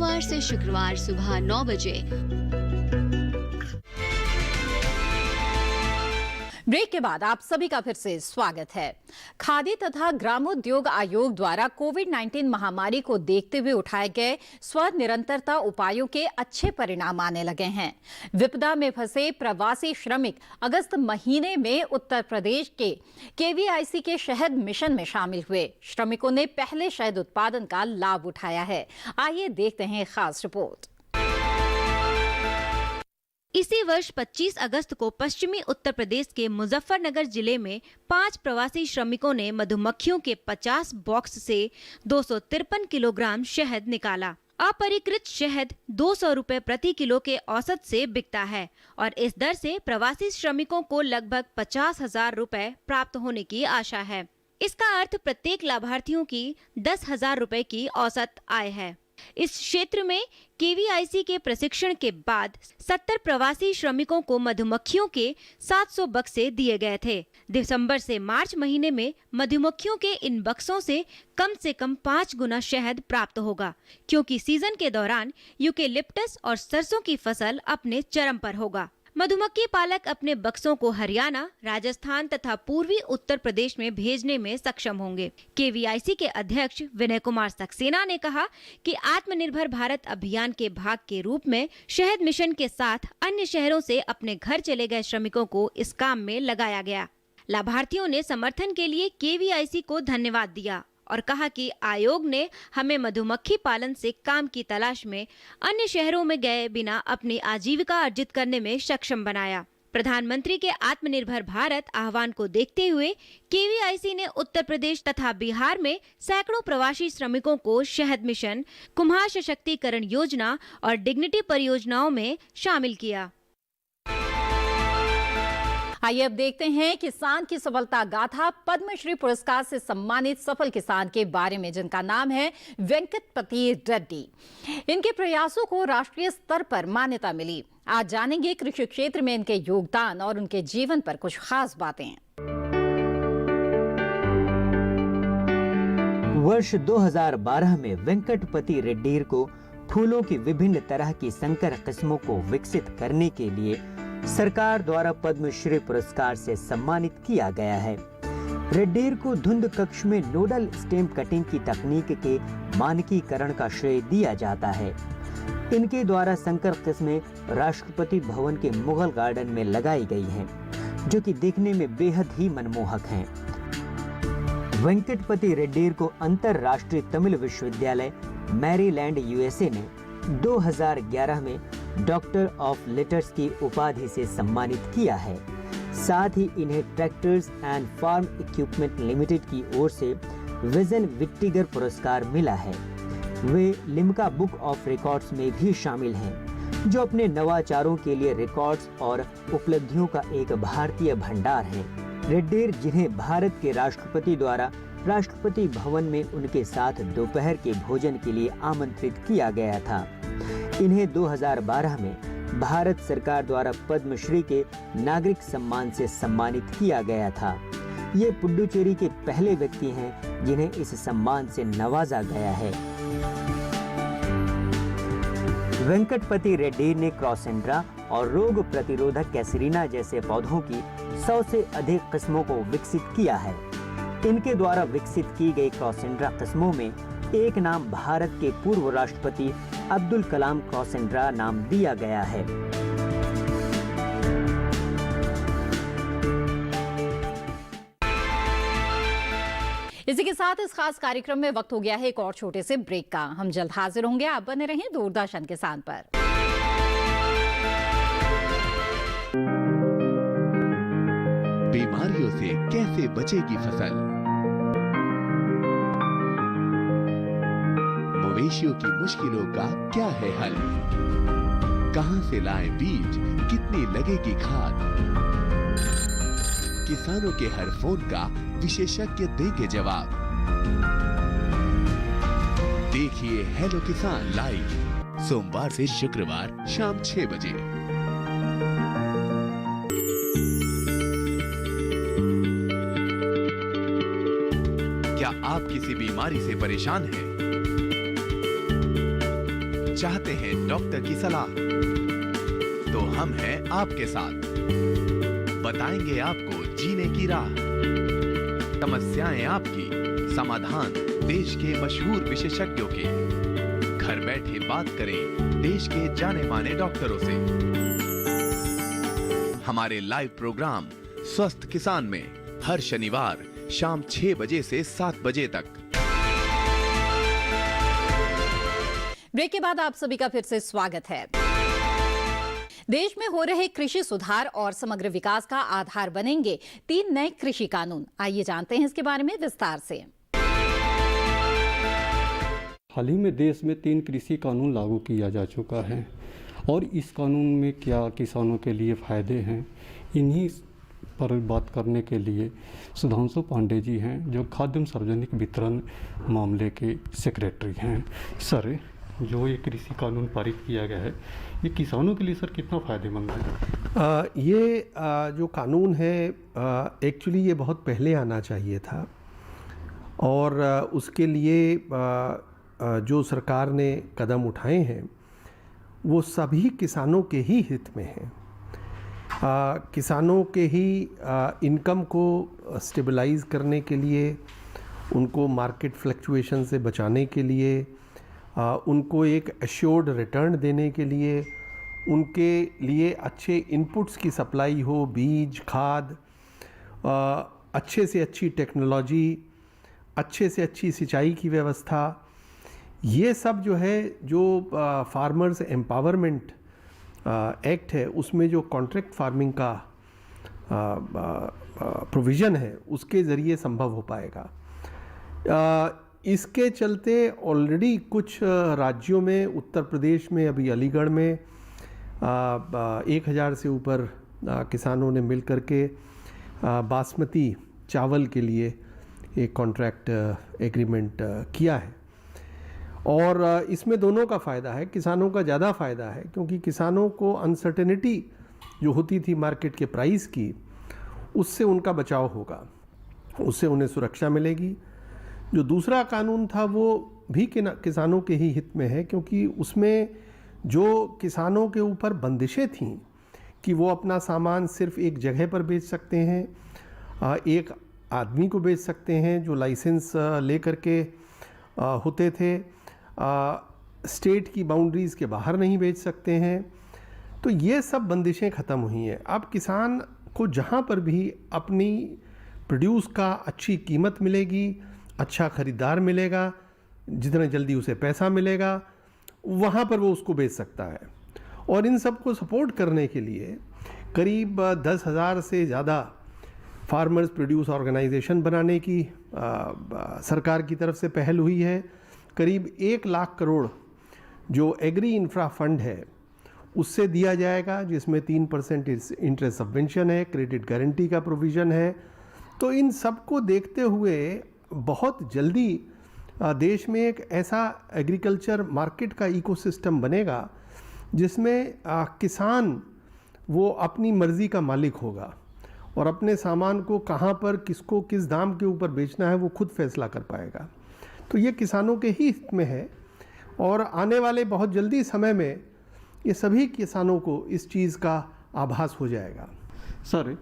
सोमवार से शुक्रवार सुबह 9 बजे। ब्रेक के बाद आप सभी का फिर से स्वागत है। खादी तथा ग्रामोद्योग आयोग द्वारा कोविड-19 महामारी को देखते हुए उठाए गए स्वनिरंतरता उपायों के अच्छे परिणाम आने लगे हैं। विपदा में फंसे प्रवासी श्रमिक अगस्त महीने में उत्तर प्रदेश के केवीआईसी के शहद मिशन में शामिल हुए। श्रमिकों ने पहले शहद उत्पादन का लाभ उठाया है। आइए देखते हैं खास रिपोर्ट। इसी वर्ष 25 अगस्त को पश्चिमी उत्तर प्रदेश के मुजफ्फरनगर जिले में 5 प्रवासी श्रमिकों ने मधुमक्खियों के 50 बॉक्स से 253 किलोग्राम शहद निकाला। अपरिकृत शहद 200 रुपए प्रति किलो के औसत से बिकता है और इस दर से प्रवासी श्रमिकों को लगभग 50,000 रुपए प्राप्त होने की आशा है। इसका अर्थ प्रत्येक लाभार्थियों की 10,000 रुपए की औसत आय है। इस क्षेत्र में केवीआईसी के प्रशिक्षण के बाद 70 प्रवासी श्रमिकों को मधुमक्खियों के 700 बक्से दिए गए थे। दिसंबर से मार्च महीने में मधुमक्खियों के इन बक्सों से कम 5 गुना शहद प्राप्त होगा, क्योंकि सीजन के दौरान यूकेलिप्टस और सरसों की फसल अपने चरम पर होगा। मधुमक्खी पालक अपने बक्सों को हरियाणा, राजस्थान तथा पूर्वी उत्तर प्रदेश में भेजने में सक्षम होंगे। केवीआईसी के अध्यक्ष विनय कुमार सक्सेना ने कहा कि आत्मनिर्भर भारत अभियान के भाग के रूप में शहद मिशन के साथ अन्य शहरों से अपने घर चले गए श्रमिकों को इस काम में लगाया गया। लाभार्थियों ने समर्थन के लिए केवीआईसी को धन्यवाद दिया और कहा कि आयोग ने हमें मधुमक्खी पालन से काम की तलाश में अन्य शहरों में गए बिना अपनी आजीविका अर्जित करने में सक्षम बनाया। प्रधानमंत्री के आत्मनिर्भर भारत आह्वान को देखते हुए केवीआईसी ने उत्तर प्रदेश तथा बिहार में सैकड़ों प्रवासी श्रमिकों को शहद मिशन, कुम्हार सशक्तिकरण योजना और डिग्निटी परियोजनाओं में शामिल किया। आइए अब देखते हैं किसान की सफलता गाथा। पद्मश्री पुरस्कार से सम्मानित सफल किसान के बारे में, जिनका नाम है वेंकटपति रेड्डी। इनके प्रयासों को राष्ट्रीय स्तर पर मान्यता मिली। आज जानेंगे कृषि क्षेत्र में इनके योगदान और उनके जीवन पर कुछ खास बातें। वर्ष 2012 में वेंकटपति रेड्डी को फूलों की विभिन्न तरह की संकर किस्मों को विकसित करने के लिए सरकार द्वारा पद्मश्री पुरस्कार से सम्मानित किया गया है। रेड्डी को धुंध कक्ष में नोडल स्टेम कटिंग की तकनीक के मानकीकरण का श्रेय दिया जाता है। इनके द्वारा संकर किस्में राष्ट्रपति भवन के मुगल गार्डन में लगाई गई हैं, जो कि देखने में बेहद ही मनमोहक हैं। वेंकटपति रेड्डी को अंतरराष्ट्रीय तमिल विश्वविद्यालय मैरीलैंड यूएसए ने 2011 में डॉक्टर ऑफ लेटर्स की उपाधि से सम्मानित किया है। साथ ही इन्हें tractors and farm equipment limited की ओर से विजन विट्टिगर पुरस्कार मिला है। वे लिम्का बुक ऑफ रिकॉर्ड्स में भी शामिल हैं, जो अपने नवाचारों के लिए रिकॉर्ड्स और उपलब्धियों का एक भारतीय भंडार है। रेड्डी, जिन्हें भारत के राष्ट्रपति द्वारा राष्ट्रपति भवन में उनके साथ दोपहर के भोजन के लिए आमंत्रित किया गया था, इन्हें 2012 में भारत सरकार द्वारा पद्मश्री के नागरिक सम्मान से सम्मानित किया गया था। ये पुडुचेरी के पहले व्यक्ति हैं जिन्हें इस सम्मान से नवाजा गया है। वेंकटपति रेड्डी ने क्रॉसेंड्रा और रोग प्रतिरोधक कैसरीना जैसे पौधों की 100 से अधिक किस्मों को विकसित किया है। इनके द्वारा विकसित की गई क्रॉसेंड्रा किस्मों में एक नाम भारत के पूर्व राष्ट्रपति अब्दुल कलाम क्रॉसेंड्रा नाम दिया गया है। इसी के साथ इस खास कार्यक्रम में वक्त हो गया है एक और छोटे से ब्रेक का। हम जल्द हाजिर होंगे। आप बने रहें दूरदर्शन किसान पर। बीमारियों से कैसे बचेगी फसल? मवेशियों की मुश्किलों का क्या है हल? कहां से लाएं बीज, कितनी लगेगी खाद? किसानों के हर फोन का विशेषज्ञ देंगे जवाब। देखिए हेलो किसान लाइव सोमवार से शुक्रवार शाम 6 बजे। क्या आप किसी बीमारी से परेशान हैं? चाहते हैं डॉक्टर की सलाह, तो हम हैं आपके साथ, बताएंगे आपको जीने की राह। समस्याएं आपकी, समाधान देश के मशहूर विशेषज्ञों के। घर बैठे बात करें देश के जाने माने डॉक्टरों से। हमारे लाइव प्रोग्राम स्वस्थ किसान में हर शनिवार शाम 6 बजे से 7 बजे तक। ब्रेक के बाद आप सभी का फिर से स्वागत है। देश में हो रहे कृषि सुधार और समग्र विकास का आधार बनेंगे 3 नए कृषि कानून। आइए जानते हैं इसके बारे में विस्तार से। हाल ही में देश में 3 कृषि कानून लागू किया जा चुका है और इस कानून में क्या किसानों के लिए फ़ायदे हैं, इन्हीं पर बात करने के लिए सुधांशु पांडे जी हैं, जो खाद्य सार्वजनिक वितरण मामले के सेक्रेटरी हैं। सर, जो ये कृषि कानून पारित किया गया है, ये किसानों के लिए सर कितना फ़ायदेमंद है? ये जो कानून है एक्चुअली ये बहुत पहले आना चाहिए था और उसके लिए जो सरकार ने कदम उठाए हैं वो सभी किसानों के ही हित में हैं। किसानों के ही इनकम को स्टेबलाइज करने के लिए, उनको मार्केट फ्लक्चुएशन से बचाने के लिए, उनको एक एश्योर्ड रिटर्न देने के लिए, उनके लिए अच्छे इनपुट्स की सप्लाई हो, बीज, खाद, अच्छे से अच्छी टेक्नोलॉजी, अच्छे से अच्छी सिंचाई की व्यवस्था, ये सब जो है, जो फार्मर्स एम्पावरमेंट एक्ट है उसमें जो कॉन्ट्रैक्ट फार्मिंग का प्रोविज़न है उसके ज़रिए संभव हो पाएगा। इसके चलते ऑलरेडी कुछ राज्यों में, उत्तर प्रदेश में, अभी अलीगढ़ में 1000 से ऊपर किसानों ने मिल कर के बासमती चावल के लिए एक कॉन्ट्रैक्ट एग्रीमेंट किया है और इसमें दोनों का फ़ायदा है। किसानों का ज़्यादा फ़ायदा है क्योंकि किसानों को अनसर्टेनिटी जो होती थी मार्केट के प्राइस की, उससे उनका बचाव होगा, उससे उन्हें सुरक्षा मिलेगी। जो दूसरा कानून था वो भी किसानों के ही हित में है क्योंकि उसमें जो किसानों के ऊपर बंदिशें थीं कि वो अपना सामान सिर्फ एक जगह पर बेच सकते हैं, एक आदमी को बेच सकते हैं जो लाइसेंस ले करके होते थे, स्टेट की बाउंड्रीज़ के बाहर नहीं बेच सकते हैं, तो ये सब बंदिशें ख़त्म हुई हैं। अब किसान को जहाँ पर भी अपनी प्रोड्यूस का अच्छी कीमत मिलेगी, अच्छा ख़रीदार मिलेगा, जितना जल्दी उसे पैसा मिलेगा, वहाँ पर वो उसको बेच सकता है। और इन सब को सपोर्ट करने के लिए करीब 10,000 से ज़्यादा फार्मर्स प्रोड्यूस ऑर्गेनाइजेशन बनाने की सरकार की तरफ से पहल हुई है। करीब 1 लाख करोड़ जो एग्री इंफ्रा फंड है उससे दिया जाएगा, जिसमें 3% इंटरेस्ट सबवेंशन है, क्रेडिट गारंटी का प्रोविज़न है। तो इन सब को देखते हुए बहुत जल्दी देश में एक ऐसा एग्रीकल्चर मार्केट का इकोसिस्टम बनेगा जिसमें किसान वो अपनी मर्ज़ी का मालिक होगा और अपने सामान को कहाँ पर, किसको, किस दाम के ऊपर बेचना है वो खुद फैसला कर पाएगा। तो ये किसानों के ही हित में है और आने वाले बहुत जल्दी समय में ये सभी किसानों को इस चीज़ का आभास हो जाएगा। सर,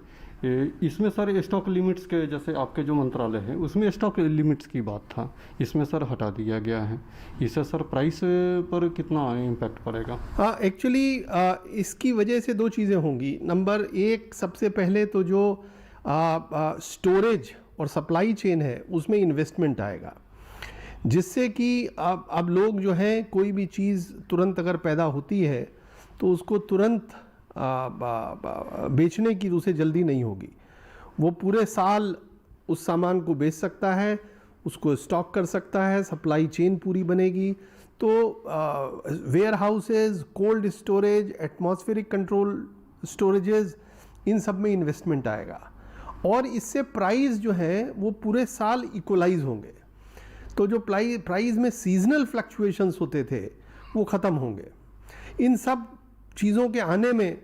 इसमें सर स्टॉक लिमिट्स के, जैसे आपके जो मंत्रालय है उसमें स्टॉक लिमिट्स की बात था, इसमें सर हटा दिया गया है। इससे सर प्राइस पर कितना इम्पैक्ट पड़ेगा? एक्चुअली इसकी वजह से 2 चीज़ें होंगी। नंबर 1, सबसे पहले तो जो स्टोरेज और सप्लाई चेन है उसमें इन्वेस्टमेंट आएगा, जिससे कि अब लोग जो हैं, कोई भी चीज़ तुरंत अगर पैदा होती है तो उसको तुरंत बेचने की उसे जल्दी नहीं होगी। वो पूरे साल उस सामान को बेच सकता है, उसको स्टॉक कर सकता है, सप्लाई चेन पूरी बनेगी। तो warehouses, cold storage, atmospheric control storages, इन सब में इन्वेस्टमेंट आएगा और इससे प्राइस जो है वो पूरे साल इक्वलाइज होंगे। तो जो प्राइस में सीजनल फ्लक्चुएशंस होते थे वो ख़त्म होंगे। इन सब चीज़ों के आने में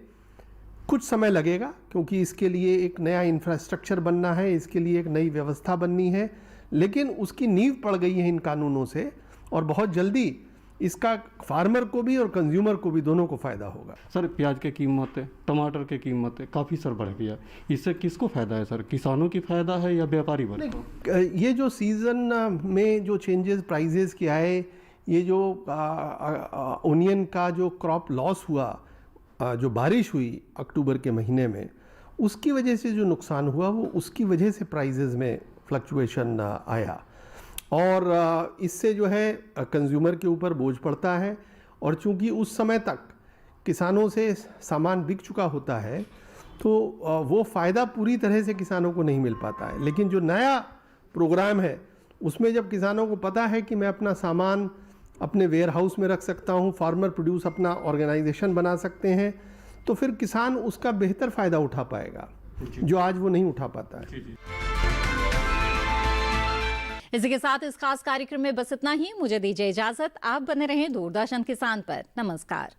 कुछ समय लगेगा क्योंकि इसके लिए एक नया इंफ्रास्ट्रक्चर बनना है, इसके लिए एक नई व्यवस्था बननी है, लेकिन उसकी नींव पड़ गई है इन कानूनों से और बहुत जल्दी इसका फार्मर को भी और कंज्यूमर को भी दोनों को फ़ायदा होगा। सर प्याज की कीमत है, टमाटर की कीमत है, काफ़ी सर बढ़ गया। इससे किसको फ़ायदा है सर? किसानों की फ़ायदा है या व्यापारी वर्ग को? ये जो सीज़न में जो चेंजेस प्राइजेस के आए, ये जो ओनियन का जो क्रॉप लॉस हुआ, जो बारिश हुई अक्टूबर के महीने में, उसकी वजह से जो नुकसान हुआ वो उसकी वजह से प्राइजेस में फ्लक्चुएशन आया और इससे जो है कंज्यूमर के ऊपर बोझ पड़ता है। और चूंकि उस समय तक किसानों से सामान बिक चुका होता है तो वो फ़ायदा पूरी तरह से किसानों को नहीं मिल पाता है। लेकिन जो नया प्रोग्राम है उसमें जब किसानों को पता है कि मैं अपना सामान अपने वेयर हाउस में रख सकता हूँ, फार्मर प्रोड्यूस अपना ऑर्गेनाइजेशन बना सकते हैं, तो फिर किसान उसका बेहतर फ़ायदा उठा पाएगा जो आज वो नहीं उठा पाता है। इसी के साथ इस खास कार्यक्रम में बस इतना ही। मुझे दीजिए इजाजत। आप बने रहें दूरदर्शन किसान पर। नमस्कार।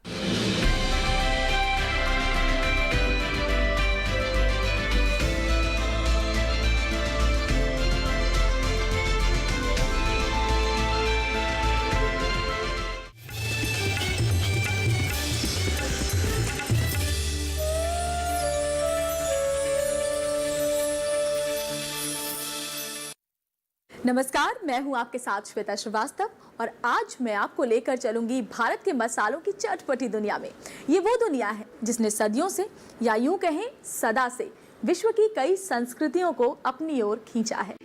नमस्कार, मैं हूं आपके साथ श्वेता श्रीवास्तव और आज मैं आपको लेकर चलूंगी भारत के मसालों की चटपटी दुनिया में। ये वो दुनिया है जिसने सदियों से या यूं कहें सदा से विश्व की कई संस्कृतियों को अपनी ओर खींचा है।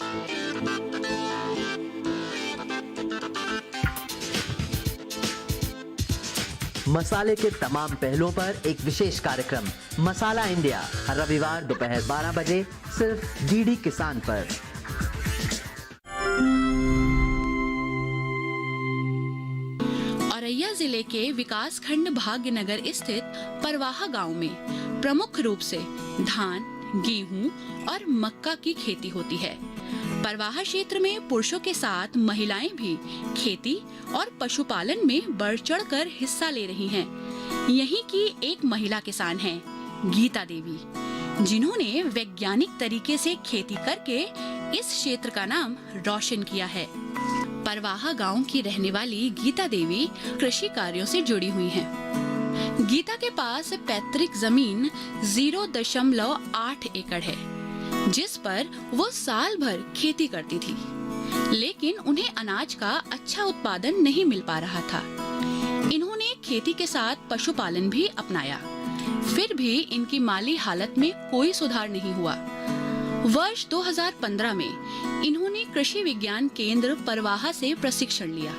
मसाले के तमाम पहलुओं पर एक विशेष कार्यक्रम मसाला इंडिया, हर रविवार दोपहर 12 बजे सिर्फ डीडी किसान पर। औरैया जिले के विकास खंड भाग्यनगर स्थित परवाहा गांव में प्रमुख रूप से धान, गेहूं और मक्का की खेती होती है। परवाहा क्षेत्र में पुरुषों के साथ महिलाएं भी खेती और पशुपालन में बढ़ चढ़कर हिस्सा ले रही हैं। यहीं की एक महिला किसान हैं, गीता देवी, जिन्होंने वैज्ञानिक तरीके से खेती करके इस क्षेत्र का नाम रोशन किया है। परवाहा गांव की रहने वाली गीता देवी कृषि कार्यों से जुड़ी हुई हैं। गीता के पास पैतृक जमीन 0.8 एकड़ है, जिस पर वो साल भर खेती करती थी, लेकिन उन्हें अनाज का अच्छा उत्पादन नहीं मिल पा रहा था। इन्होंने खेती के साथ पशुपालन भी अपनाया, फिर भी इनकी माली हालत में कोई सुधार नहीं हुआ। वर्ष 2015 में इन्होंने कृषि विज्ञान केंद्र परवाहा से प्रशिक्षण लिया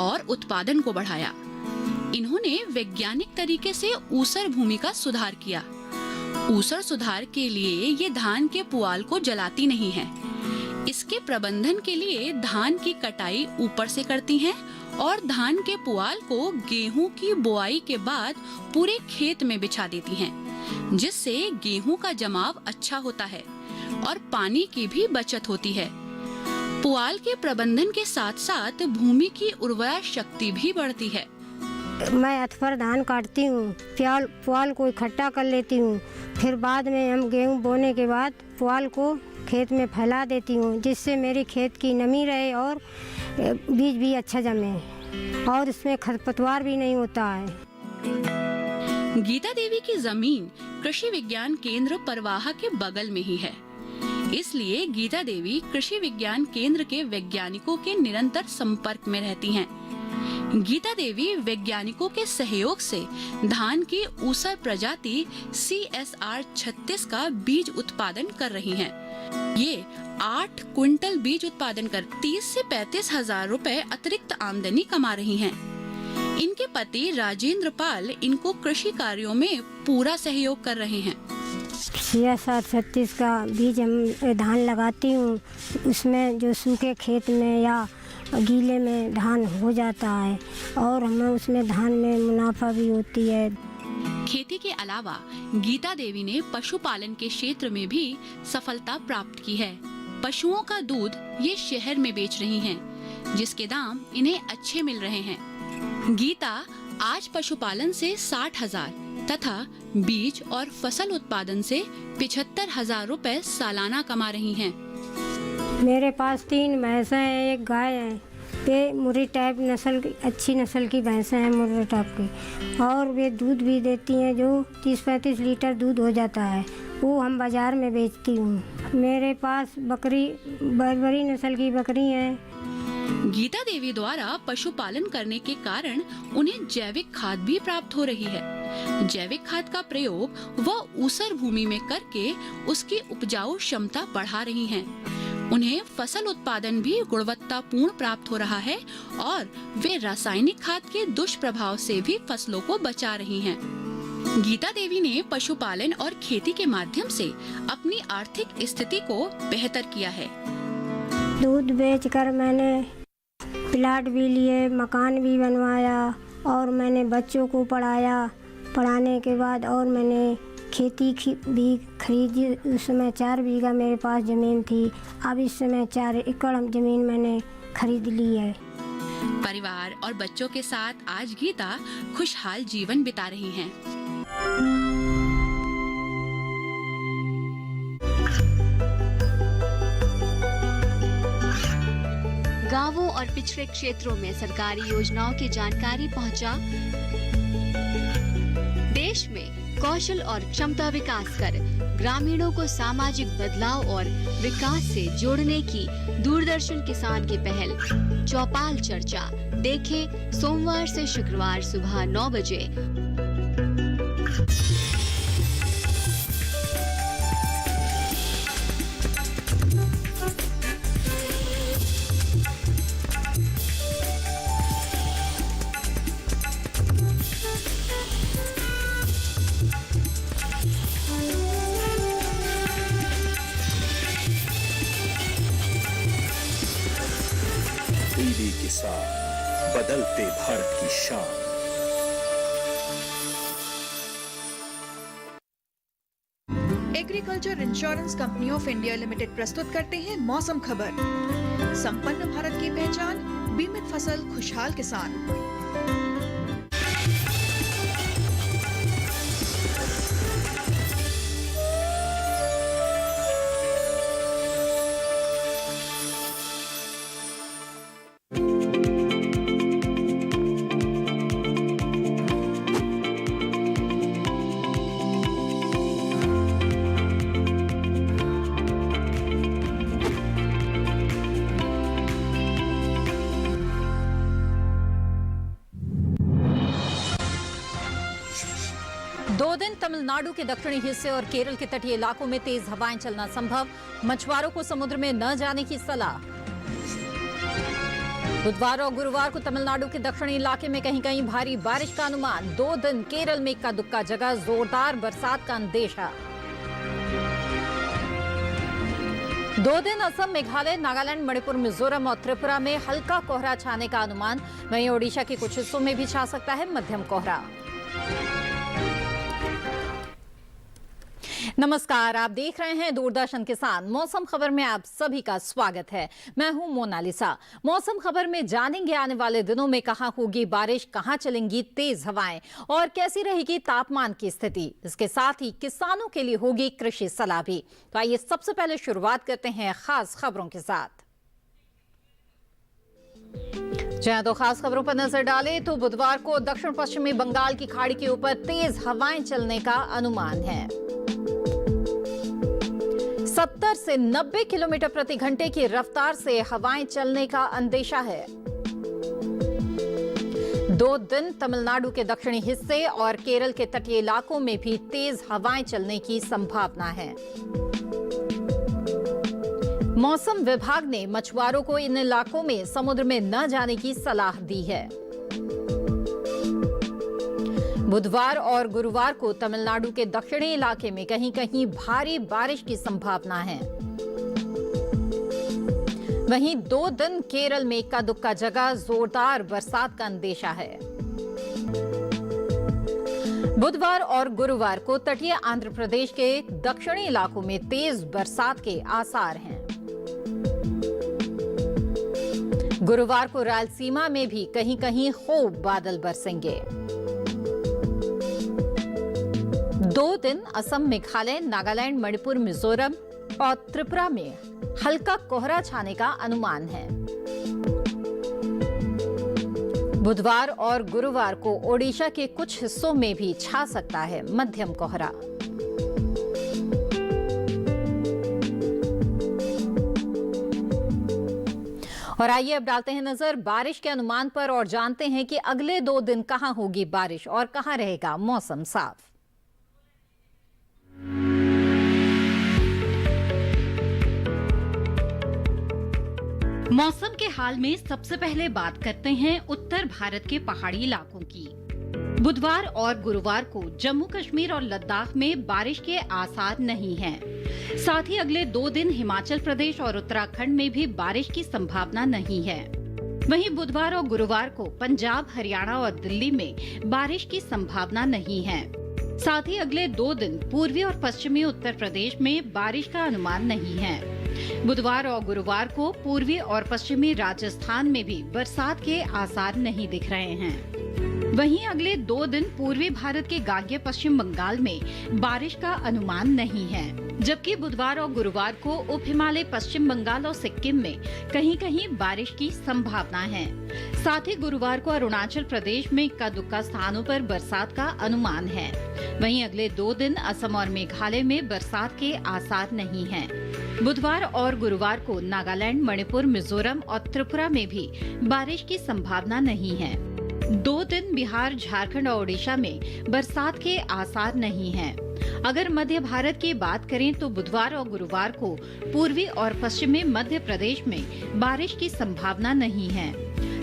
और उत्पादन को बढ़ाया। इन्होंने वैज्ञानिक तरीके से ऊसर भूमि का सुधार किया। ऊसर सुधार के लिए ये धान के पुआल को जलाती नहीं है। इसके प्रबंधन के लिए धान की कटाई ऊपर से करती हैं और धान के पुआल को गेहूं की बुआई के बाद पूरे खेत में बिछा देती हैं, जिससे गेहूं का जमाव अच्छा होता है और पानी की भी बचत होती है। पुआल के प्रबंधन के साथ साथ भूमि की उर्वरा शक्ति भी बढ़ती है। मैं अथवर धान काटती हूँ, पुआल को इकट्ठा कर लेती हूँ, फिर बाद में हम गेहूँ बोने के बाद पुआल को खेत में फैला देती हूँ, जिससे मेरी खेत की नमी रहे और बीज भी अच्छा जमे और इसमें खरपतवार भी नहीं होता है। गीता देवी की जमीन कृषि विज्ञान केंद्र परवाहा के बगल में ही है, इसलिए गीता देवी कृषि विज्ञान केंद्र के वैज्ञानिकों के निरंतर संपर्क में रहती हैं। गीता देवी वैज्ञानिकों के सहयोग से धान की ऊसर प्रजाति CSR 36 का बीज उत्पादन कर रही हैं। ये 8 क्विंटल बीज उत्पादन कर 30 से 35 हजार रुपए अतिरिक्त आमदनी कमा रही हैं। इनके पति राजेंद्र पाल इनको कृषि कार्यों में पूरा सहयोग कर रहे हैं। CSR 36 का बीज हम धान लगाती हूँ, उसमें जो सूखे खेत में या गीले में धान हो जाता है और हमें उसमें धान में मुनाफा भी होती है। खेती के अलावा गीता देवी ने पशुपालन के क्षेत्र में भी सफलता प्राप्त की है। पशुओं का दूध ये शहर में बेच रही हैं, जिसके दाम इन्हें अच्छे मिल रहे हैं। गीता आज पशुपालन से 60,000 तथा बीज और फसल उत्पादन से 75,000 रुपए सालाना कमा रही हैं। मेरे पास 3 भैंसें हैं, 1 गाय है वे मुर्री टाइप नस्ल की, अच्छी नस्ल की भैंसें हैं मुर्री टाइप की, और वे दूध भी देती हैं जो 30-35 लीटर दूध हो जाता है, वो हम बाज़ार में बेचती हूँ। मेरे पास बकरी बर्बरी नस्ल की बकरी हैं। गीता देवी द्वारा पशुपालन करने के कारण उन्हें जैविक खाद भी प्राप्त हो रही है। जैविक खाद का प्रयोग वह ऊसर भूमि में करके उसकी उपजाऊ क्षमता बढ़ा रही हैं। उन्हें फसल उत्पादन भी गुणवत्तापूर्ण प्राप्त हो रहा है और वे रासायनिक खाद के दुष्प्रभाव से भी फसलों को बचा रही हैं। गीता देवी ने पशुपालन और खेती के माध्यम से अपनी आर्थिक स्थिति को बेहतर किया है। दूध बेचकर मैंने प्लाट भी लिए, मकान भी बनवाया और मैंने बच्चों को पढ़ाया। पढ़ाने के बाद और मैंने खेती भी खरीदी। उस समय 4 बीघा मेरे पास ज़मीन थी, अब इस समय 4 एकड़ ज़मीन मैंने खरीद ली है। परिवार और बच्चों के साथ आज गीता खुशहाल जीवन बिता रही हैं। गांवों और पिछड़े क्षेत्रों में सरकारी योजनाओं की जानकारी पहुंचा। देश में कौशल और क्षमता विकास कर ग्रामीणों को सामाजिक बदलाव और विकास से जोड़ने की दूरदर्शन किसान की पहल चौपाल चर्चा देखें सोमवार से शुक्रवार सुबह 9 बजे। डीडी किसान, बदलते भारत की शान। Agriculture insurance company of India limited प्रस्तुत करते हैं मौसम खबर। संपन्न भारत की पहचान, बीमित फसल, खुशहाल किसान। तमिलनाडु के दक्षिणी हिस्से और केरल के तटीय इलाकों में तेज हवाएं चलना संभव, मछुआरों को समुद्र में न जाने की सलाह। बुधवार और गुरुवार को तमिलनाडु के दक्षिणी इलाके में कहीं कहीं भारी बारिश का अनुमान। 2 दिन केरल में इक्का दुक्का जगह जोरदार बरसात का अंदेशा। 2 दिन असम, मेघालय, नागालैंड, मणिपुर, मिजोरम और त्रिपुरा में हल्का कोहरा छाने का अनुमान। वहीं ओडिशा के कुछ हिस्सों में भी छा सकता है मध्यम कोहरा। नमस्कार, आप देख रहे हैं दूरदर्शन किसान। मौसम खबर में आप सभी का स्वागत है। मैं हूं मोनालिसा। मौसम खबर में जानेंगे आने वाले दिनों में कहां होगी बारिश, कहां चलेंगी तेज हवाएं और कैसी रहेगी तापमान की स्थिति। इसके साथ ही किसानों के लिए होगी कृषि सलाह भी। तो आइए सबसे पहले शुरुआत करते हैं खास खबरों के साथ। जहां तो खास खबरों पर नजर डालें तो बुधवार को दक्षिण पश्चिमी बंगाल की खाड़ी के ऊपर तेज हवाएं चलने का अनुमान है। 70 से 90 किलोमीटर प्रति घंटे की रफ्तार से हवाएं चलने का अंदेशा है। 2 दिन तमिलनाडु के दक्षिणी हिस्से और केरल के तटीय इलाकों में भी तेज हवाएं चलने की संभावना है। मौसम विभाग ने मछुआरों को इन इलाकों में समुद्र में न जाने की सलाह दी है। बुधवार और गुरुवार को तमिलनाडु के दक्षिणी इलाके में कहीं कहीं भारी बारिश की संभावना है। वहीं 2 दिन केरल में इक्का दुक्का जगह जोरदार बरसात का अंदेशा है। बुधवार और गुरुवार को तटीय आंध्र प्रदेश के दक्षिणी इलाकों में तेज बरसात के आसार हैं। गुरुवार को रायलसीमा में भी कहीं कहीं खूब बादल बरसेंगे। 2 दिन असम, मेघालय, नागालैंड, मणिपुर, मिजोरम और त्रिपुरा में हल्का कोहरा छाने का अनुमान है। बुधवार और गुरुवार को ओडिशा के कुछ हिस्सों में भी छा सकता है मध्यम कोहरा। और आइए अब डालते हैं नजर बारिश के अनुमान पर और जानते हैं कि अगले 2 दिन कहां होगी बारिश और कहां रहेगा मौसम साफ। मौसम के हाल में सबसे पहले बात करते हैं उत्तर भारत के पहाड़ी इलाकों की। बुधवार और गुरुवार को जम्मू कश्मीर और लद्दाख में बारिश के आसार नहीं हैं। साथ ही अगले 2 दिन हिमाचल प्रदेश और उत्तराखंड में भी बारिश की संभावना नहीं है। वहीं बुधवार और गुरुवार को पंजाब, हरियाणा और दिल्ली में बारिश की संभावना नहीं है। साथ ही अगले 2 दिन पूर्वी और पश्चिमी उत्तर प्रदेश में बारिश का अनुमान नहीं है। बुधवार और गुरुवार को पूर्वी और पश्चिमी राजस्थान में भी बरसात के आसार नहीं दिख रहे हैं। वहीं अगले 2 दिन पूर्वी भारत के गांगेय पश्चिम बंगाल में बारिश का अनुमान नहीं है, जबकि बुधवार और गुरुवार को उप हिमालय पश्चिम बंगाल और सिक्किम में कहीं कहीं बारिश की संभावना है। साथ ही गुरुवार को अरुणाचल प्रदेश में इक्का दुक्का स्थानों पर बरसात का अनुमान है। वहीं अगले 2 दिन असम और मेघालय में बरसात के आसार नहीं हैं। बुधवार और गुरुवार को नागालैंड, मणिपुर, मिजोरम और त्रिपुरा में भी बारिश की संभावना नहीं है। 2 दिन बिहार, झारखंड और ओडिशा में बरसात के आसार नहीं हैं। अगर मध्य भारत की बात करें तो बुधवार और गुरुवार को पूर्वी और पश्चिमी मध्य प्रदेश में बारिश की संभावना नहीं है।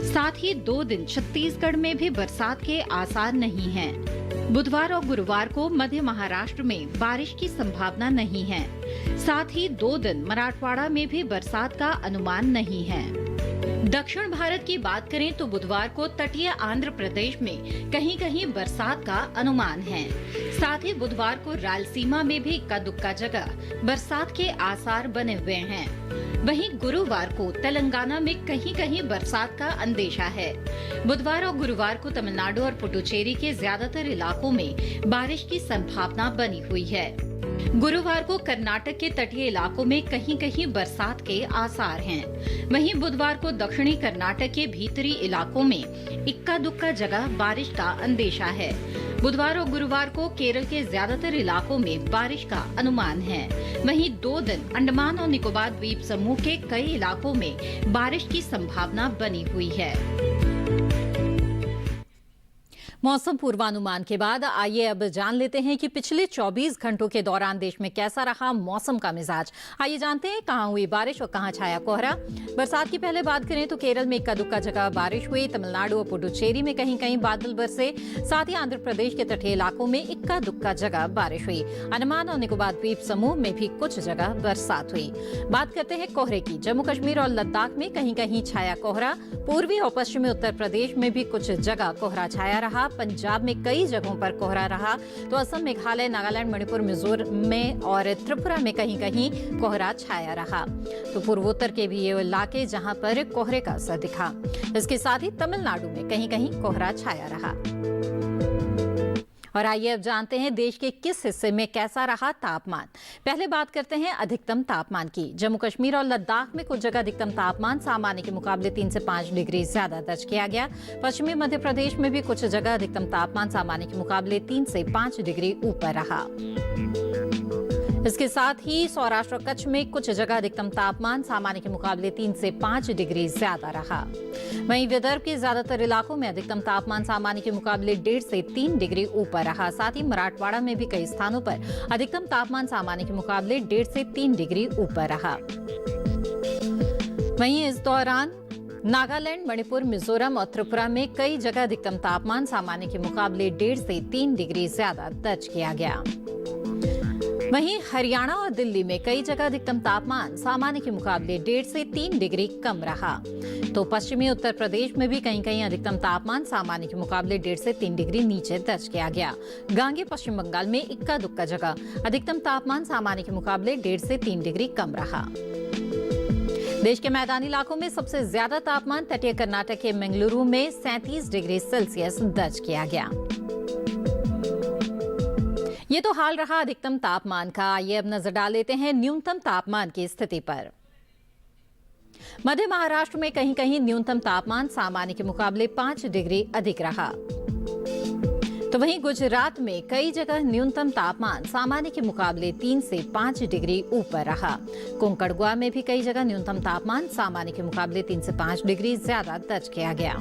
साथ ही 2 दिन छत्तीसगढ़ में भी बरसात के आसार नहीं हैं। बुधवार और गुरुवार को मध्य महाराष्ट्र में बारिश की संभावना नहीं है। साथ ही 2 दिन मराठवाड़ा में भी बरसात का अनुमान नहीं है। दक्षिण भारत की बात करें तो बुधवार को तटीय आंध्र प्रदेश में कहीं कहीं बरसात का अनुमान है। साथ ही बुधवार को रायलसीमा में भी इक्का दुक्का जगह बरसात के आसार बने हुए हैं। वहीं गुरुवार को तेलंगाना में कहीं कहीं बरसात का अंदेशा है। बुधवार और गुरुवार को तमिलनाडु और पुडुचेरी के ज्यादातर इलाकों में बारिश की संभावना बनी हुई है। गुरुवार को कर्नाटक के तटीय इलाकों में कहीं कहीं बरसात के आसार हैं। वहीं बुधवार को दक्षिणी कर्नाटक के भीतरी इलाकों में इक्का दुक्का जगह बारिश का अंदेशा है। बुधवार और गुरुवार को केरल के ज्यादातर इलाकों में बारिश का अनुमान है। वहीं 2 दिन अंडमान और निकोबार द्वीप समूह के कई इलाकों में बारिश की संभावना बनी हुई है। मौसम पूर्वानुमान के बाद आइए अब जान लेते हैं कि पिछले 24 घंटों के दौरान देश में कैसा रहा मौसम का मिजाज। आइए जानते हैं कहां हुई बारिश और कहां छाया कोहरा। बरसात की पहले बात करें तो केरल में इक्का दुक्का जगह बारिश हुई। तमिलनाडु और पुडुचेरी में कहीं कहीं बादल बरसे। साथ ही आंध्र प्रदेश के तटीय इलाकों में इक्का दुक्का जगह बारिश हुई। अंडमान और निकोबार द्वीप समूह में भी कुछ जगह बरसात हुई। बात करते हैं कोहरे की। जम्मू कश्मीर और लद्दाख में कहीं कहीं छाया कोहरा। पूर्वी और पश्चिमी उत्तर प्रदेश में भी कुछ जगह कोहरा छाया रहा। पंजाब में कई जगहों पर कोहरा रहा तो असम, मेघालय, नागालैंड, मणिपुर, मिजोरम में और त्रिपुरा में कहीं कहीं कोहरा छाया रहा। तो पूर्वोत्तर के भी ये इलाके जहां पर कोहरे का असर दिखा। इसके साथ ही तमिलनाडु में कहीं कहीं कोहरा छाया रहा। और आइए अब जानते हैं देश के किस हिस्से में कैसा रहा तापमान। पहले बात करते हैं अधिकतम तापमान की। जम्मू कश्मीर और लद्दाख में कुछ जगह अधिकतम तापमान सामान्य के मुकाबले 3 से 5 डिग्री ज्यादा दर्ज किया गया। पश्चिमी मध्य प्रदेश में भी कुछ जगह अधिकतम तापमान सामान्य के मुकाबले 3 से 5 डिग्री ऊपर रहा। इसके साथ ही सौराष्ट्र और कच्छ में कुछ जगह अधिकतम तापमान सामान्य के मुकाबले 3 से 5 डिग्री ज्यादा रहा। वहीं विदर्भ के ज्यादातर इलाकों में अधिकतम तापमान सामान्य के मुकाबले 1.5 से 3 डिग्री ऊपर रहा। साथ ही मराठवाड़ा में भी कई स्थानों पर अधिकतम तापमान सामान्य के मुकाबले 1.5 से 3 डिग्री ऊपर रहा। वहीं इस दौरान नागालैंड, मणिपुर, मिजोरम और त्रिपुरा में कई जगह अधिकतम तापमान सामान्य के मुकाबले 1.5 से 3 डिग्री ज्यादा दर्ज किया गया। वहीं हरियाणा और दिल्ली में कई जगह अधिकतम तापमान सामान्य के मुकाबले 1.5 से 3 डिग्री कम रहा। तो पश्चिमी उत्तर प्रदेश में भी कहीं कहीं अधिकतम तापमान सामान्य के मुकाबले 1.5 से 3 डिग्री नीचे दर्ज किया गया। गांगेय पश्चिम बंगाल में इक्का दुक्का जगह अधिकतम तापमान सामान्य के मुकाबले 1.5 से 3 डिग्री कम रहा। देश के मैदानी इलाकों में सबसे ज्यादा तापमान तटीय कर्नाटक के मंगलुरु में 37 डिग्री सेल्सियस दर्ज किया गया। ये तो हाल रहा अधिकतम तापमान का। आइए अब नजर डाल लेते हैं न्यूनतम तापमान की स्थिति पर। मध्य महाराष्ट्र में कहीं कहीं न्यूनतम तापमान सामान्य के मुकाबले 5 डिग्री अधिक रहा। तो वहीं गुजरात में कई जगह न्यूनतम तापमान सामान्य के मुकाबले 3 से 5 डिग्री ऊपर रहा। कोंकण में भी कई जगह न्यूनतम तापमान सामान्य के मुकाबले 3 से 5 डिग्री ज्यादा दर्ज किया गया।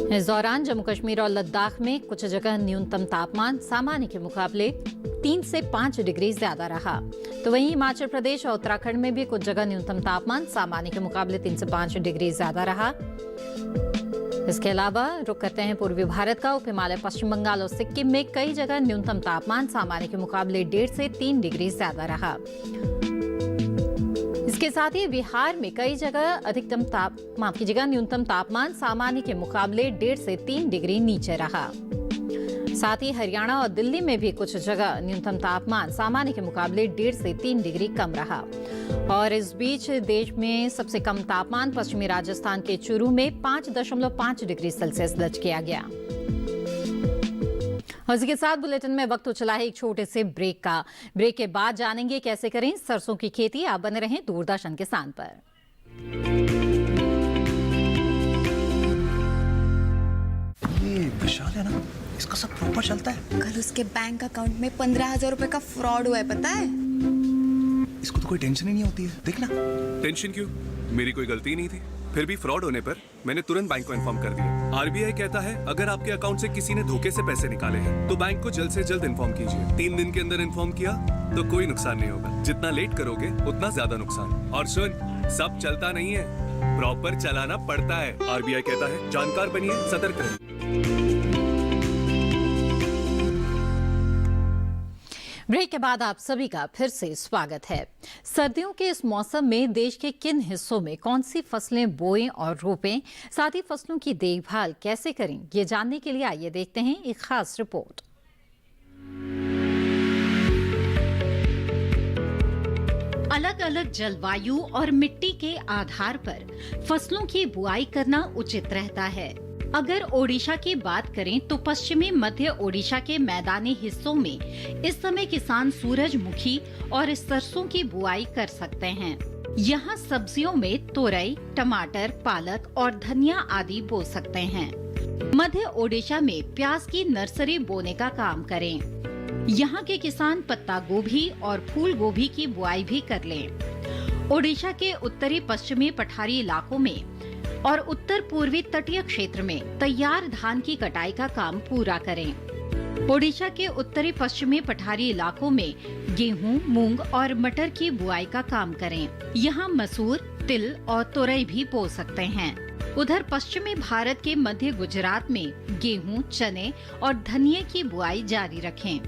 इस दौरान जम्मू कश्मीर और लद्दाख में कुछ जगह न्यूनतम तापमान सामान्य के मुकाबले 3 से 5 डिग्री ज्यादा रहा। तो वहीं हिमाचल प्रदेश और उत्तराखंड में भी कुछ जगह न्यूनतम तापमान सामान्य के मुकाबले 3 से 5 डिग्री ज्यादा रहा। इसके अलावा रुक करते हैं पूर्वी भारत का। उप हिमालय, पश्चिम बंगाल और सिक्किम में कई जगह न्यूनतम तापमान सामान्य के मुकाबले 1.5 से 3 डिग्री ज्यादा रहा। इसके साथ ही बिहार में कई जगह न्यूनतम तापमान सामान्य के मुकाबले 1.5 से 3 डिग्री नीचे रहा। साथ ही हरियाणा और दिल्ली में भी कुछ जगह न्यूनतम तापमान सामान्य के मुकाबले 1.5 से 3 डिग्री कम रहा। और इस बीच देश में सबसे कम तापमान पश्चिमी राजस्थान के चूरू में 5.5 डिग्री सेल्सियस दर्ज किया गया। और इसके साथ बुलेटिन में वक्त हो चला है एक छोटे से ब्रेक का। ब्रेक के बाद जानेंगे कैसे करें सरसों की खेती। आप बने रहें दूरदर्शन किसान पर। ये विशाल है ना, इसका सब प्रॉपर चलता है। कल उसके बैंक अकाउंट में 15,000 रुपए का फ्रॉड हुआ है, पता है? इसको तो कोई टेंशन ही नहीं होती है, देखना। टेंशन क्यों? मेरी कोई गलती नहीं थी। फिर भी फ्रॉड होने पर मैंने तुरंत बैंक को इन्फॉर्म कर दिया। आरबीआई कहता है अगर आपके अकाउंट से किसी ने धोखे से पैसे निकाले हैं तो बैंक को जल्द से जल्द इन्फॉर्म कीजिए। 3 दिन के अंदर इन्फॉर्म किया तो कोई नुकसान नहीं होगा। जितना लेट करोगे उतना ज्यादा नुकसान। और सुन, सब चलता नहीं है, प्रॉपर चलाना पड़ता है। आरबीआई कहता है जानकार बनिए, सतर्क रहिए। ब्रेक के बाद आप सभी का फिर से स्वागत है। सर्दियों के इस मौसम में देश के किन हिस्सों में कौन सी फसलें बोएं और रोपें, साथ ही फसलों की देखभाल कैसे करें, ये जानने के लिए आइए देखते हैं एक खास रिपोर्ट। अलग अलग जलवायु और मिट्टी के आधार पर फसलों की बुआई करना उचित रहता है। अगर ओडिशा की बात करें तो पश्चिमी मध्य ओडिशा के मैदानी हिस्सों में इस समय किसान सूरजमुखी और सरसों की बुआई कर सकते हैं। यहाँ सब्जियों में तोरई, टमाटर, पालक और धनिया आदि बो सकते हैं। मध्य ओडिशा में प्याज की नर्सरी बोने का काम करें। यहाँ के किसान पत्ता गोभी और फूल गोभी की बुआई भी कर लें। ओडिशा के उत्तरी पश्चिमी पठारी इलाकों में और उत्तर पूर्वी तटीय क्षेत्र में तैयार धान की कटाई का काम पूरा करें। ओडिशा के उत्तरी पश्चिमी पठारी इलाकों में गेहूं, मूंग और मटर की बुआई का काम करें। यहाँ मसूर, तिल और तोरई भी बो सकते हैं। उधर पश्चिमी भारत के मध्य गुजरात में गेहूं, चने और धनिये की बुआई जारी रखें।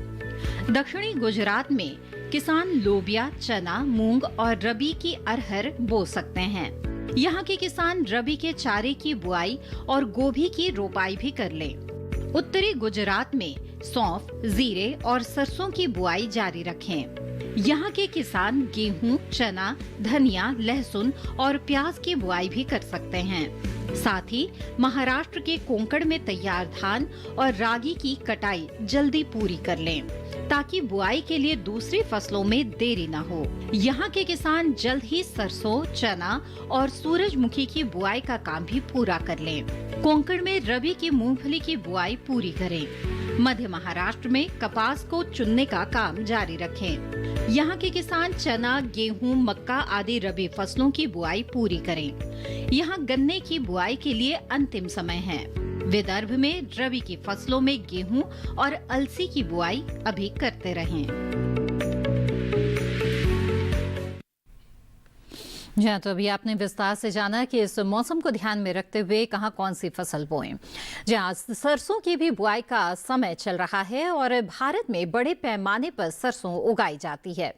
दक्षिणी गुजरात में किसान लोबिया, चना, मूंग और रबी की अरहर बो सकते हैं। यहाँ के किसान रबी के चारे की बुआई और गोभी की रोपाई भी कर लें। उत्तरी गुजरात में सौंफ, जीरे और सरसों की बुआई जारी रखें। यहाँ के किसान गेहूं, चना, धनिया, लहसुन और प्याज की बुआई भी कर सकते हैं। साथ ही महाराष्ट्र के कोंकण में तैयार धान और रागी की कटाई जल्दी पूरी कर लें ताकि बुआई के लिए दूसरी फसलों में देरी न हो। यहाँ के किसान जल्द ही सरसों, चना और सूरजमुखी की बुआई का काम भी पूरा कर लें। कोंकण में रबी की मूंगफली की बुआई पूरी करें। मध्य महाराष्ट्र में कपास को चुनने का काम जारी रखें। यहाँ के किसान चना, गेहूं, मक्का आदि रबी फसलों की बुआई पूरी करें। यहाँ गन्ने की बुआई के लिए अंतिम समय है। विदर्भ में रबी की फसलों में गेहूं और अलसी की बुआई अभी करते रहें। जी तो अभी आपने विस्तार से जाना कि इस मौसम को ध्यान में रखते हुए कहाँ कौन सी फसल बोएं। जहाँ सरसों की भी बुआई का समय चल रहा है और भारत में बड़े पैमाने पर सरसों उगाई जाती है।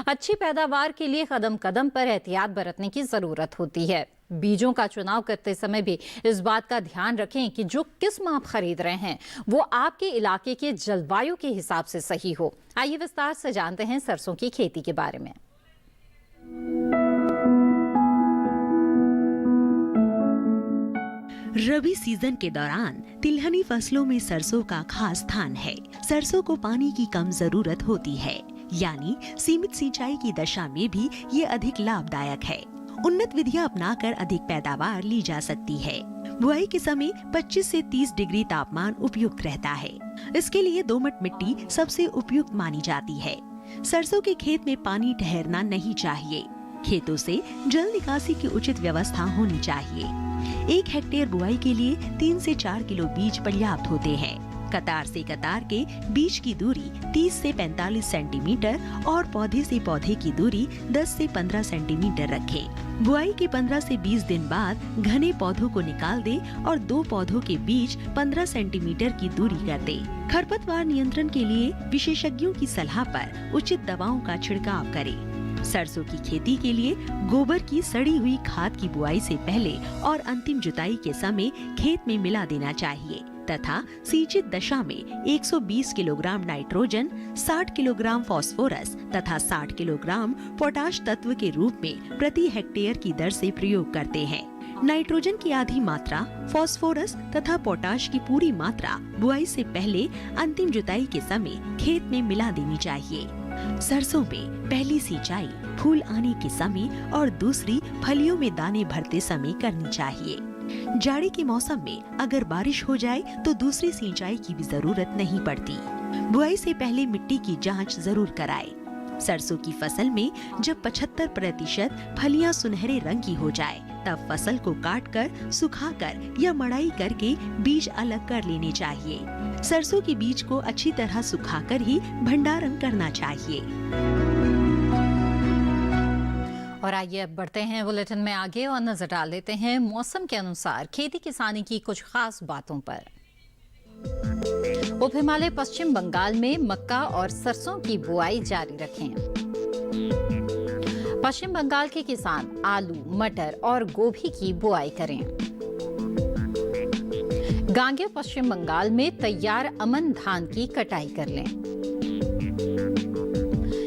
अच्छी पैदावार के लिए कदम कदम पर एहतियात बरतने की जरूरत होती है। बीजों का चुनाव करते समय भी इस बात का ध्यान रखें कि जो किस्म आप खरीद रहे हैं वो आपके इलाके के जलवायु के हिसाब से सही हो। आइए विस्तार से जानते हैं सरसों की खेती के बारे में। रबी सीजन के दौरान तिलहनी फसलों में सरसों का खास स्थान है। सरसों को पानी की कम जरूरत होती है। यानी सीमित सिंचाई की दशा में भी ये अधिक लाभदायक है। उन्नत विधियां अपनाकर अधिक पैदावार ली जा सकती है। बुआई के समय 25 से 30 डिग्री तापमान उपयुक्त रहता है। इसके लिए दोमट मिट्टी सबसे उपयुक्त मानी जाती है। सरसों के खेत में पानी ठहरना नहीं चाहिए। खेतों से जल निकासी की उचित व्यवस्था होनी चाहिए। 1 हेक्टेयर बुआई के लिए 3 से 4 किलो बीज पर्याप्त होते हैं। कतार से कतार के बीज की दूरी 30 से 45 सेंटीमीटर और पौधे से पौधे की दूरी 10 से 15 सेंटीमीटर रखें। बुआई के 15 से 20 दिन बाद घने पौधों को निकाल दें और 2 पौधों के बीच 15 सेंटीमीटर की दूरी कर दें। खरपतवार नियंत्रण के लिए विशेषज्ञों की सलाह पर उचित दवाओं का छिड़काव करें। सरसों की खेती के लिए गोबर की सड़ी हुई खाद की बुआई से पहले और अंतिम जुताई के समय खेत में मिला देना चाहिए तथा सिंचित दशा में 120 किलोग्राम नाइट्रोजन, 60 किलोग्राम फास्फोरस तथा 60 किलोग्राम पोटाश तत्व के रूप में प्रति हेक्टेयर की दर से प्रयोग करते हैं। नाइट्रोजन की आधी मात्रा, फास्फोरस तथा पोटाश की पूरी मात्रा बुआई से पहले अंतिम जुताई के समय खेत में मिला देनी चाहिए। सरसों में पहली सिंचाई फूल आने के समय और दूसरी फलियों में दाने भरते समय करनी चाहिए। जाड़े के मौसम में अगर बारिश हो जाए तो दूसरी सिंचाई की भी जरूरत नहीं पड़ती। बुआई से पहले मिट्टी की जांच जरूर कराएं। सरसों की फसल में जब 75% फलियां सुनहरे रंग की हो जाए तब फसल को काटकर, सुखाकर या मड़ाई करके बीज अलग कर लेने चाहिए। सरसों के बीज को अच्छी तरह सुखाकर ही भंडारण करना चाहिए। और आइए अब बढ़ते हैं बुलेटिन में आगे और नजर डाल लेते हैं मौसम के अनुसार खेती किसानी की कुछ खास बातों पर। उप हिमालय पश्चिम बंगाल में मक्का और सरसों की बुआई जारी रखें। पश्चिम बंगाल के किसान आलू, मटर और गोभी की बुआई करें। गांगेय पश्चिम बंगाल में तैयार अमन धान की कटाई कर लें।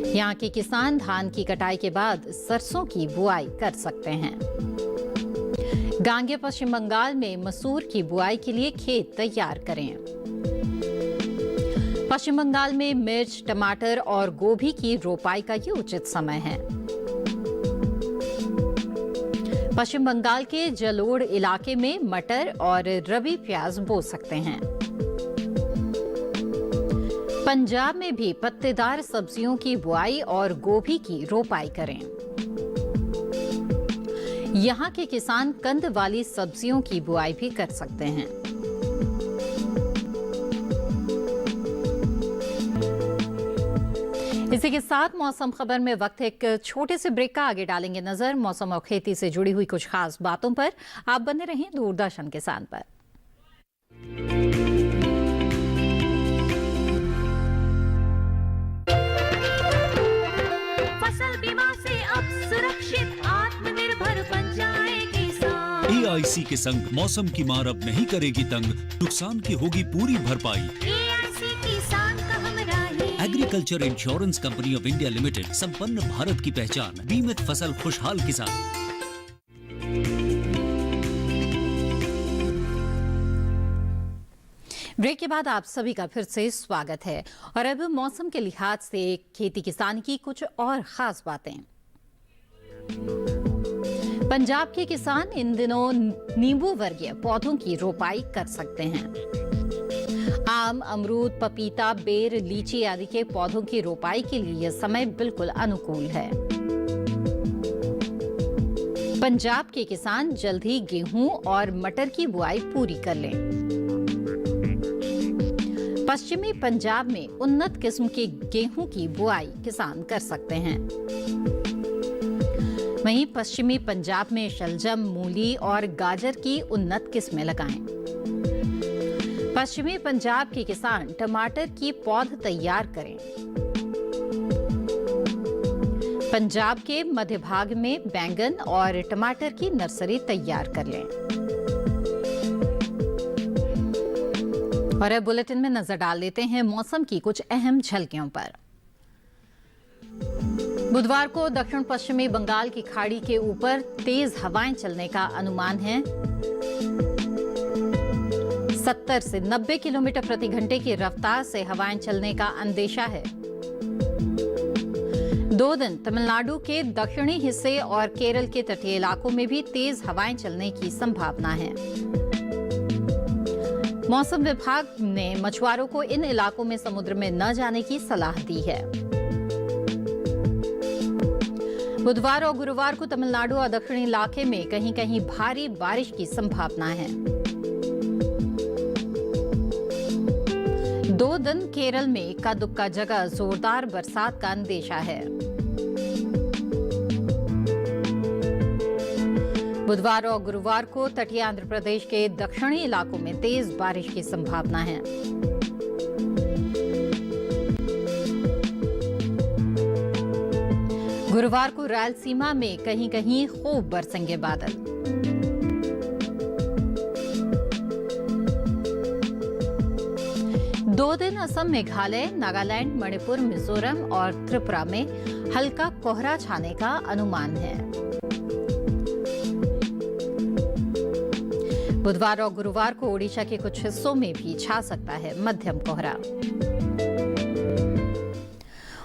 यहाँ के किसान धान की कटाई के बाद सरसों की बुआई कर सकते हैं। गांगेय पश्चिम बंगाल में मसूर की बुआई के लिए खेत तैयार करें। पश्चिम बंगाल में मिर्च, टमाटर और गोभी की रोपाई का ये उचित समय है। पश्चिम बंगाल के जलोढ़ इलाके में मटर और रबी प्याज बो सकते हैं। पंजाब में भी पत्तेदार सब्जियों की बुआई और गोभी की रोपाई करें। यहाँ के किसान कंद वाली सब्जियों की बुआई भी कर सकते हैं। इसी के साथ मौसम खबर में वक्त एक छोटे से ब्रेक का। आगे डालेंगे नजर मौसम और खेती से जुड़ी हुई कुछ खास बातों पर। आप बने रहें दूरदर्शन किसान पर। फसल बीमा से अब सुरक्षित आत्मनिर्भर बन जाए किसान। एआईसी के संग मौसम की मार अब नहीं करेगी तंग, नुकसान की होगी पूरी भरपाई। Agriculture insurance company of India limited, संपन्न भारत की पहचान, बीमित फसल खुशहाल किसान। ब्रेक के बाद आप सभी का फिर से स्वागत है और अब मौसम के लिहाज से खेती किसानी की कुछ और खास बातें। पंजाब के किसान इन दिनों नींबू वर्गीय पौधों की रोपाई कर सकते हैं। आम, अमरूद, पपीता, बेर, लीची आदि के पौधों की रोपाई के लिए यह समय बिल्कुल अनुकूल है। पंजाब के किसान जल्द ही गेहूं और मटर की बुआई पूरी कर लें। पश्चिमी पंजाब में उन्नत किस्म के गेहूं की बुआई किसान कर सकते हैं। वहीं पश्चिमी पंजाब में शलजम, मूली और गाजर की उन्नत किस्में लगाएं। पश्चिमी पंजाब के किसान टमाटर की पौध तैयार करें। पंजाब के मध्य भाग में बैंगन और टमाटर की नर्सरी तैयार कर लें। और अब बुलेटिन में नजर डाल लेते हैं मौसम की कुछ अहम झलकियों पर। बुधवार को दक्षिण पश्चिमी बंगाल की खाड़ी के ऊपर तेज हवाएं चलने का अनुमान है। 70 से 90 किलोमीटर प्रति घंटे की रफ्तार से हवाएं चलने का अंदेशा है। 2 दिन तमिलनाडु के दक्षिणी हिस्से और केरल के तटीय इलाकों में भी तेज हवाएं चलने की संभावना है। मौसम विभाग ने मछुआरों को इन इलाकों में समुद्र में न जाने की सलाह दी है। बुधवार और गुरुवार को तमिलनाडु और दक्षिणी इलाके में कहीं कहीं भारी बारिश की संभावना है। 2 दिन केरल में इक्का दुक्का जगह जोरदार बरसात का अंदेशा है। बुधवार और गुरुवार को तटीय आंध्र प्रदेश के दक्षिणी इलाकों में तेज बारिश की संभावना है। गुरुवार को रायलसीमा में कहीं कहीं खूब बरसेंगे बादल। दो दिन असम, मेघालय, नागालैंड, मणिपुर, मिजोरम और त्रिपुरा में हल्का कोहरा छाने का अनुमान है। बुधवार और गुरुवार को ओडिशा के कुछ हिस्सों में भी छा सकता है मध्यम कोहरा।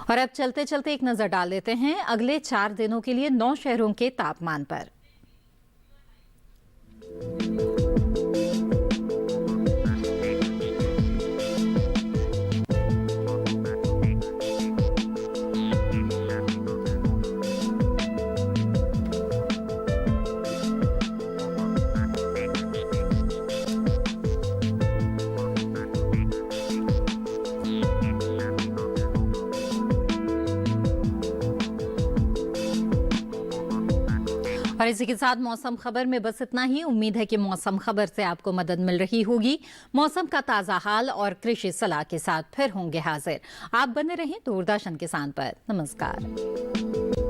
और अब चलते चलते एक नजर डाल लेते हैं अगले 4 दिनों के लिए 9 शहरों के तापमान पर। और इसी के साथ मौसम खबर में बस इतना ही। उम्मीद है कि मौसम खबर से आपको मदद मिल रही होगी। मौसम का ताजा हाल और कृषि सलाह के साथ फिर होंगे हाजिर। आप बने रहें दूरदर्शन किसान पर। नमस्कार।